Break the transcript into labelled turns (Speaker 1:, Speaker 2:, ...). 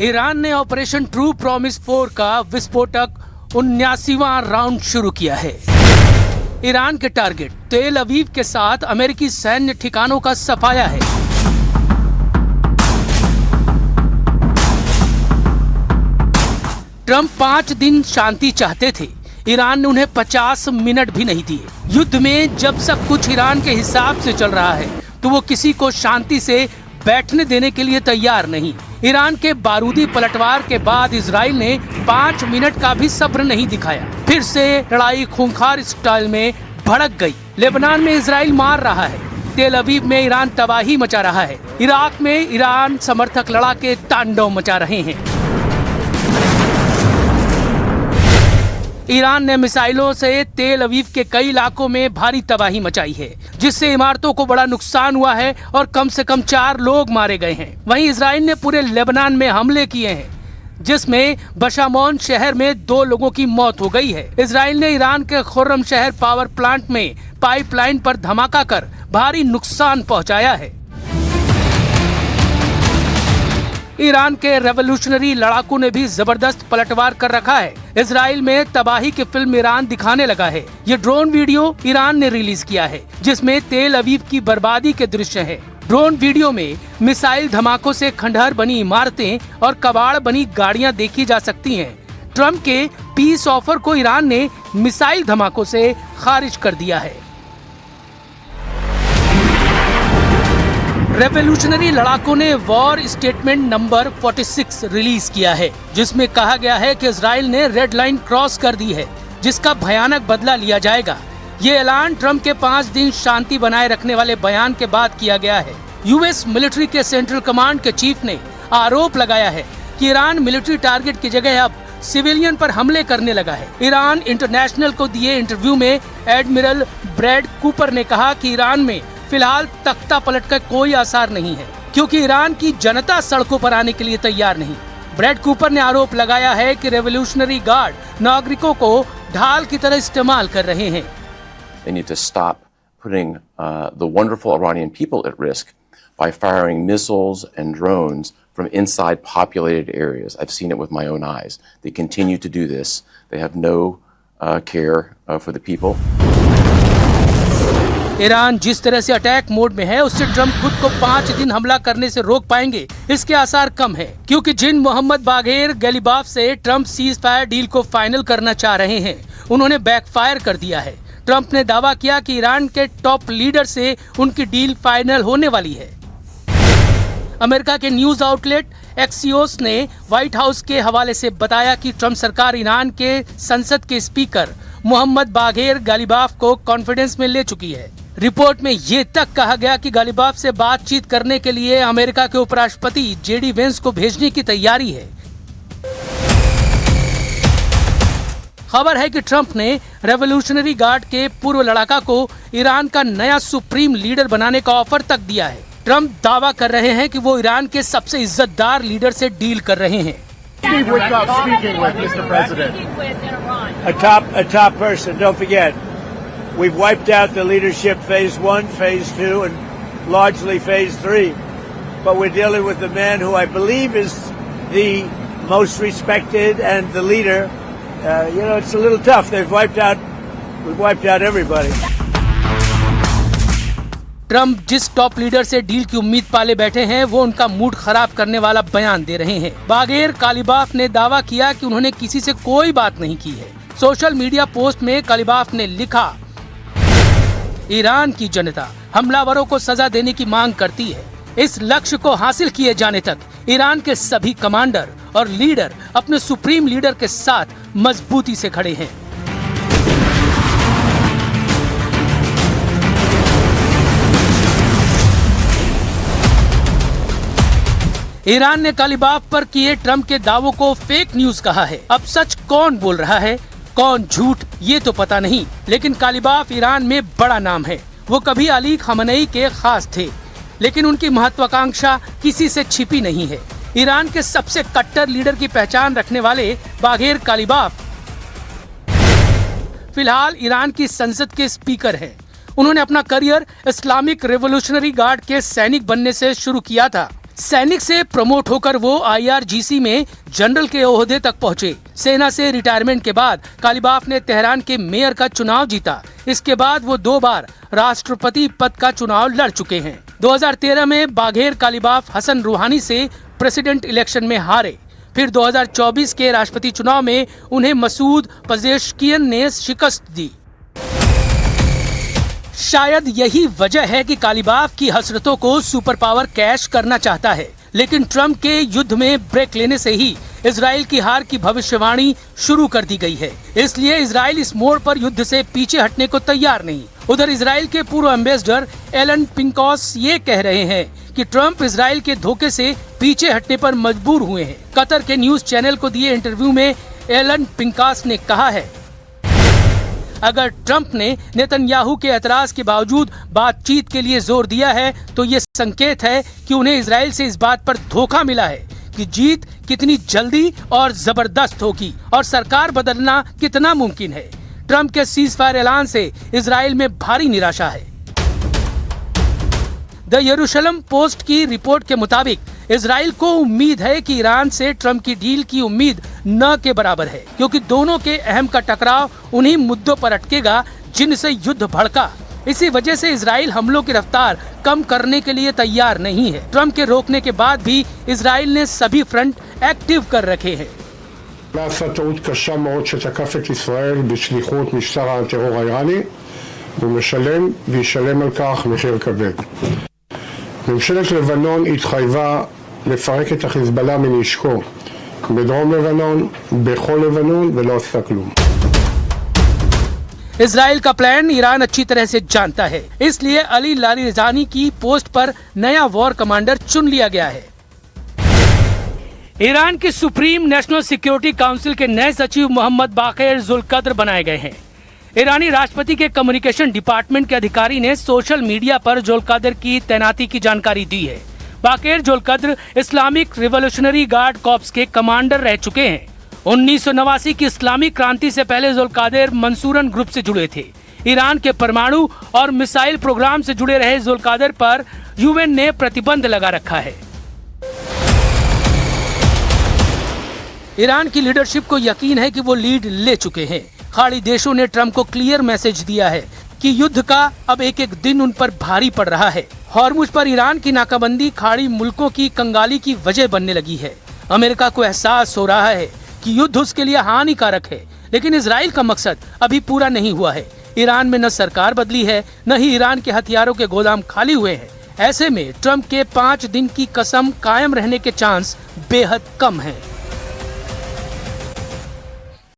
Speaker 1: Iran ने operation true promise 4 का विस्फोटक 79वां राउंड शुरू किया है। ईरान के टारगेट तेल अवीव के साथ अमेरिकी सैन्य ठिकानों का सफाया है। ट्रंप 5 दिन शांति चाहते थे, ईरान ने उन्हें 50 मिनट भी नहीं दिए। युद्ध में जब सब कुछ ईरान के हिसाब से चल रहा है तो वो किसी को शांति से बैठने देने के लिए तैयार नहीं। ईरान के बारूदी पलटवार के बाद इजराइल ने 5 मिनट का भी सब्र नहीं दिखाया। फिर से लड़ाई खूंखार स्टाइल में भड़क गई। लेबनान में इजराइल मार रहा है, तेल अवीव में ईरान तबाही मचा रहा है, इराक में ईरान समर्थक लड़ाके तांडव मचा रहे हैं। ईरान ने मिसाइलों से तेल अवीव के कई इलाकों में भारी तबाही मचाई है, जिससे इमारतों को बड़ा नुकसान हुआ है और कम से कम 4 लोग मारे गए हैं। वहीं इजराइल ने पूरे लेबनान में हमले किए हैं, जिसमें बशामोन शहर में 2 लोगों की मौत हो गई है। इजराइल ने ईरान के खुर्रम शहर पावर प्लांट में पाइपलाइन पर धमाका कर भारी नुकसान पहुंचाया है। ईरान के रेवोल्यूशनरी लड़ाकू ने भी जबरदस्त पलटवार कर रखा है। इजराइल में तबाही की फिल्म ईरान दिखाने लगा है। ये ड्रोन वीडियो ईरान ने रिलीज किया है, जिसमें तेल अवीव की बर्बादी के दृश्य हैं। ड्रोन वीडियो में मिसाइल धमाकों से खंडहर बनी इमारतें और कबाड़ बनी गाड़ियां देखी जा सकती हैं। ट्रंप के पीस ऑफर को ईरान ने मिसाइल धमाकों से खारिज कर दिया है। रेवोल्यूशनरी लड़ाकों ने वॉर स्टेटमेंट नंबर 46 रिलीज किया है, जिसमें कहा गया है कि इजराइल ने रेड लाइन क्रॉस कर दी है, जिसका भयानक बदला लिया जाएगा। ये ऐलान ट्रंप के 5 दिन शांति बनाए रखने वाले बयान के बाद किया गया है। यूएस मिलिट्री के सेंट्रल कमांड के चीफ ने आरोप लगाया है कि ईरान मिलिट्री टारगेट की जगह अब सिविलियन पर हमले करने लगा है। ईरान इंटरनेशनल को दिए इंटरव्यू में एडमिरल ब्रैड कूपर ने कहा कि ईरान में फिलहाल तख्ता पलट का कोई आसार नहीं है, क्योंकि ईरान की जनता सड़कों पर आने के लिए तैयार नहीं। ब्रैड कूपर ने आरोप लगाया है कि रेवोल्यूशनरी गार्ड नागरिकों को ढाल की तरह इस्तेमाल कर रहे हैं।
Speaker 2: They need to stop putting the wonderful Iranian people at risk by firing missiles and drones from inside populated areas. I've seen it with my own eyes. They continue to do this. They have no care for the people.
Speaker 1: Iran जिस तरह से attack mode में है, उससे Trump खुद को 5 दिन हमला करने से रोक पाएंगे, इसके आसार कम है, क्योंकि जिन मोहम्मद बागेर गलीबाफ से ट्रंप सीज फायर डील को फाइनल करना चाह रहे हैं, उन्होंने बैकफायर कर दिया है। ट्रंप ने दावा किया कि ईरान के टॉप लीडर से उनकी डील फाइनल होने वाली है। अमेरिका के न्यूज आउटलेट एक्सियोस ने व्हाइट हाउस के हवाले से बताया कि ट्रंप सरकार ईरान के संसद के स्पीकर मोहम्मद बागेर गलीबाफ को कॉन्फिडेंस में ले चुकी है। रिपोर्ट में ये तक कहा गया कि गलीबाफ से बातचीत करने के लिए अमेरिका के उपराष्ट्रपति जेडी वेंस को भेजने की तैयारी है। खबर है कि ट्रंप ने रेवोल्यूशनरी गार्ड के पूर्व लड़ाका को ईरान का नया सुप्रीम लीडर बनाने का ऑफर तक दिया है। ट्रंप दावा कर रहे हैं कि वो ईरान के सबसे इज्जतदार लीडर से डील कर रहे हैं।
Speaker 3: A top person. Don't forget, we've wiped out the leadership phase 1, phase 2, and largely phase 3. But we're dealing with the man who I believe is the most respected and the leader. It's a little tough. We've wiped out everybody.
Speaker 1: Trump जिस top leader से deal की उम्मीद पाले बैठे हैं, वो उनका mood खराब करने वाला बयान दे रहे हैं। बागेर कालिबाफ ने दावा किया कि उन्होंने किसी से कोई बात नहीं की है। सोशल मीडिया पोस्ट में कालिबाफ ने लिखा, ईरान की जनता हमलावरों को सजा देने की मांग करती है। इस लक्ष्य को हासिल किए जाने तक ईरान के सभी कमांडर और लीडर अपने सुप्रीम लीडर के साथ मजबूती से खड़े हैं। ईरान ने कालिबाफ पर किए ट्रंप के दावों को फेक न्यूज कहा है। अब सच कौन बोल रहा है, कौन झूठ, ये तो पता नहीं, लेकिन कालिबाफ ईरान में बड़ा नाम है। वो कभी अली खamenei के खास थे, लेकिन उनकी महत्वाकांक्षा किसी से छिपी नहीं है। ईरान के सबसे कट्टर लीडर की पहचान रखने वाले बागेर कालिबाफ फिलहाल ईरान की संसद के स्पीकर हैं। उन्होंने अपना करियर इस्लामिक रेवोल्यूशनरी गार्ड के सैनिक बनने से शुरू किया था। सैनिक से प्रमोट होकर वो IRGC में जनरल के ओहदे तक पहुंचे। सेना से रिटायरमेंट के बाद कालिबाफ ने तेहरान के मेयर का चुनाव जीता। इसके बाद वो 2 बार राष्ट्रपति पद का चुनाव लड़ चुके हैं। 2013 में बाघेर कालिबाफ हसन रूहानी से प्रेसिडेंट इलेक्शन में हारे। फिर 2024 के राष्ट्रपति चुनाव में उन्हें मसूद पेजेश्कियन ने शिकस्त दी। शायद यही वजह है कि कालिबाफ की हसरतों को सुपर पावर कैश करना चाहता है, लेकिन ट्रंप के युद्ध में ब्रेक लेने से ही इजराइल की हार की भविष्यवाणी शुरू कर दी गई है। इसलिए इजराइल इस मोड़ पर युद्ध से पीछे हटने को तैयार नहीं। उधर इजराइल के पूर्व एम्बेसडर एलन पिंकॉस ये कह रहे हैं कि ट्रंप इजराइल के धोखे से पीछे हटने पर मजबूर हुए हैं। कतर के न्यूज चैनल को दिए इंटरव्यू में एलन पिंकॉस ने कहा है, अगर ट्रंप ने नेतन्याहू के एतराज के बावजूद बातचीत के लिए जोर दिया है तो ये संकेत है कि उन्हें इजराइल से इस बात पर धोखा मिला है कि जीत कितनी जल्दी और जबरदस्त होगी और सरकार बदलना कितना मुमकिन है। ट्रंप के सीजफायर ऐलान से इजराइल में भारी निराशा है। द यरूशलम पोस्ट की रिपोर्ट के मुताबिक इजराइल को उम्मीद है कि ईरान से ट्रंप की डील की उम्मीद न के बराबर है, क्योंकि दोनों के अहम का टकराव उन्हीं मुद्दों पर अटकेगा जिनसे युद्ध भड़का। इसी वजह से इजराइल हमलों की रफ्तार कम करने के लिए तैयार नहीं है। ट्रंप के रोकने के बाद भी इजराइल ने सभी फ्रंट एक्टिव कर रखे हैं।
Speaker 4: עשה טעות קשה מאוד שתקף את ישראל בשליחות משטר הטרור האיראני, והוא משלם וישלם על כך מחיר כבד. ממשלת לבנון התחייבה לפרק את החיזבאללה מנשקו בדרום לבנון, בכל לבנון, ולא עשתה כלום.
Speaker 1: इजराइल का प्लान ईरान अच्छी तरह से जानता है, इसलिए अली लारिजानी की पोस्ट पर नया वॉर कमांडर चुन लिया गया है। ईरान की सुप्रीम नेशनल सिक्योरिटी काउंसिल के नए सचिव मोहम्मद बाक़िर जुल्कद्र बनाए गए हैं। ईरानी राष्ट्रपति के कम्युनिकेशन डिपार्टमेंट के अधिकारी ने सोशल मीडिया पर जुल्कद्र की तैनाती की जानकारी दी है। Bagher Zolghadr Islamic Revolutionary Guard Corps के कमांडर रह चुके हैं। 1989 की इस्लामिक क्रांति से पहले जुल्कद्र मंसूरन ग्रुप से जुड़े थे। ईरान के परमाणु और मिसाइल प्रोग्राम से जुड़े रहे जुल्कद्र पर यूएन ने प्रतिबंध लगा रखा है। ईरान की लीडरशिप को यकीन है कि वो लीड ले चुके हैं। खाड़ी देशों ने ट्रंप को क्लियर मैसेज दिया है कि युद्ध का अब एक एक दिन उन पर भारी पड़ रहा है। हॉर्मुज पर ईरान की नाकाबंदी खाड़ी मुल्कों की कंगाली की वजह बनने लगी है। अमेरिका को एहसास हो रहा है कि युद्ध उसके लिए हानिकारक है, लेकिन इजराइल का मकसद अभी पूरा नहीं हुआ है। ईरान में न सरकार बदली है, न ही ईरान के हथियारों के गोदाम खाली हुए हैं। ऐसे में ट्रंप के 5 दिन की कसम कायम रहने के चांस बेहद कम हैं।